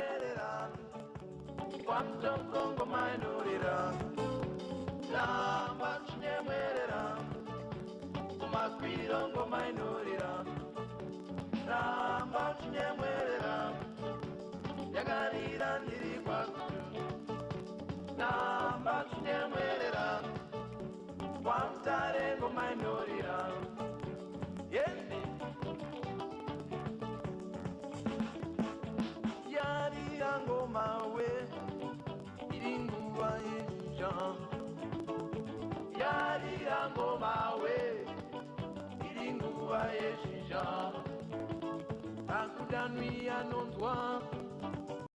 chinyemwerera kwa mtongongo mainurira ramba chinyemwerera kumakwirongo mainurira ramba chinyemwerera yagarira ndiri kwakutu ramba chinyemwerera kwa mtarengo mainurira yendi yarira ngoma we iringuwa yeshisha yarira ngoma we iringuwa yeshisha akudanwi anondwa